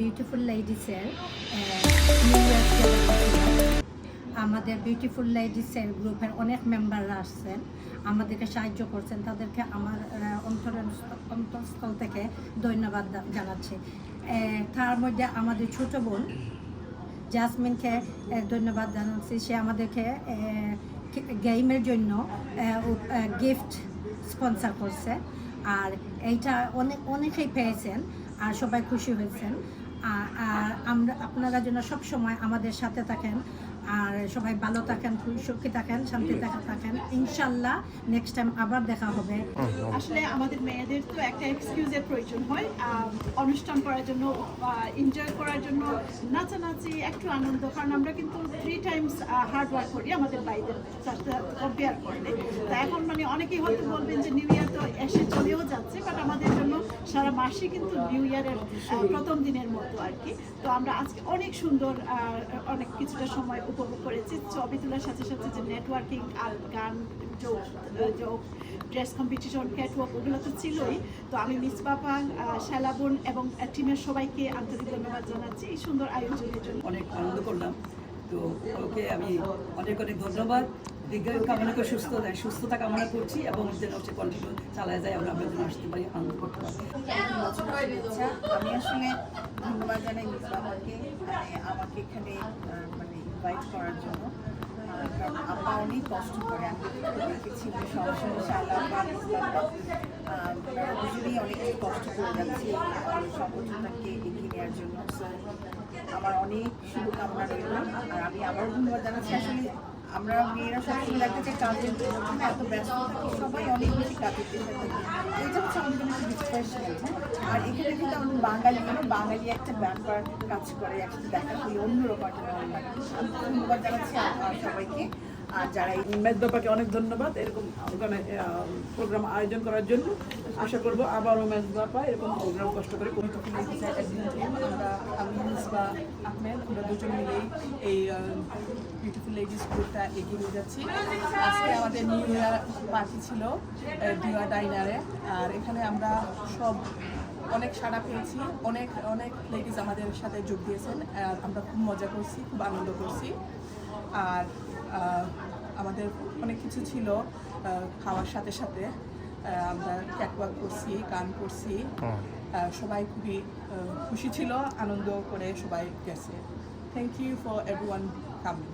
Beautiful লেডিসের আমাদের beautiful লেডিসের গ্রুপের অনেক মেম্বাররা আসছেন, আমাদেরকে সাহায্য করছেন। তাদেরকে আমার অন্তঃস্থল থেকে ধন্যবাদ জানাচ্ছি। তার মধ্যে আমাদের ছোট বোন জাসমিনকে ধন্যবাদ জানাচ্ছি। সে আমাদেরকে গেমের জন্য গিফট স্পন্সর করছে, আর এইটা অনেকেই পেয়েছেন আর সবাই খুশি হয়েছেন। আর আপনারা যেন সব সময় আমাদের সাথে থাকেন, আর সবাই ভালো থাকেন, সুখী থাকেন, শান্তি থাকেন। ইনশাল্লাহ নেক্সট টাইম আবার দেখা হবে। আসলে আমাদের মেয়েদের তো একটা এক্সকিউজের প্রয়োজন হয় অনুষ্ঠান করার জন্য, এনজয় করার জন্য, নাচানাচি, একটু আনন্দ। কারণ আমরা কিন্তু 3 টাইমস হার্ড ওয়ার্ক করি আমাদের বাইরের সাথে কম্পেয়ার করলে। তো এখন অনেকেই হয়তো বলবেন যে নিউ ইয়ার তো এসে চলেও যাচ্ছে, বাট আমাদের জন্য সারা মাসই কিন্তু নিউ ইয়ারের প্রথম দিনের মতো আর কি। তো আমরা আজকে অনেক সুন্দর অনেক কিছুটা সময় উপভোগ করেছি। ছবি তোলার সাথে সাথে যে নেটওয়ার্কিং আর গান, যোগ, ড্রেস কম্পিটিশন, ক্যাটওয়াক, ওগুলো তো ছিলই। তো আমি মিস পাপা, শালাবন এবং টিমের সবাইকে আন্তরিক ধন্যবাদ জানাচ্ছি এই সুন্দর আয়োজনের জন্য। অনেক আনন্দ করলাম। তো ওকে আমি অনেক ধন্যবাদ। দীর্ঘায়ু কামনা করে সুস্থতা কামনা করছি এবং যেন হচ্ছে কন্টিনিউ চালায় যায়, আমরা যেন আসতে পারি, আনন্দ করতে পারি। আমি আসলে ধন্যবাদ জানাই মিস বাবাকে আমাকে এখানে ইনভাইট করার জন্য। কারণ আব্বা অনেক কষ্ট করে, আমি দেখেছি সরাসরি দুজনেই অনেক কষ্ট করে যাচ্ছি সংগঠনটাকে এগিয়ে নেওয়ার জন্য। আমার অনেক শুভকামনা রইল। আর আমি আবারও ধন্যবাদ জানাচ্ছি। আসলে আমরা মেয়েরা সবসময় দেখা যায় কাজের জন্য এত ব্যস্ত থাকি, সবাই অনেক বেশি কাজের পেশা থাকি। এটা হচ্ছে আমাদের জন্য একটু ডিসপারেশন। আর এখানে কিন্তু আমাদের বাঙালি একটা ব্যায়াম করার কাজ করে, একসাথে দেখা করি, অন্যরকম একটা ভালো লাগে। আমি ধন্যবাদ জানাচ্ছি সবাইকে। আর যারা এই মেদ ব্যাপারকে অনেক ধন্যবাদ এরকম ওখানে প্রোগ্রাম আয়োজন করার জন্য। আশা করবো আবারও মেদ ব্যাপার এরকম প্রোগ্রাম কষ্ট করে আমি মিসবা আহমেদ, আমরা দুজন মিলেই এই বিউটিফুল লেডিস গ্রুপটা এগিয়ে নিয়ে যাচ্ছি। আজকে আমাদের নিউ ইয়ার পার্টি ছিল ডিওয়া ডাইনারে, আর এখানে আমরা সব অনেক সাড়া পেয়েছি। অনেক লেডিস আমাদের সাথে যোগ দিয়েছেন, আর আমরা খুব মজা করছি, খুব আনন্দ করছি। আর আমাদের অনেক কিছু ছিল, খাওয়ার সাথে সাথে আমরা ক্যাটওয়াক করছি, গান করছি। সবাই খুবই খুশি ছিল, আনন্দ করে সবাই গেছে। Thank you for everyone coming.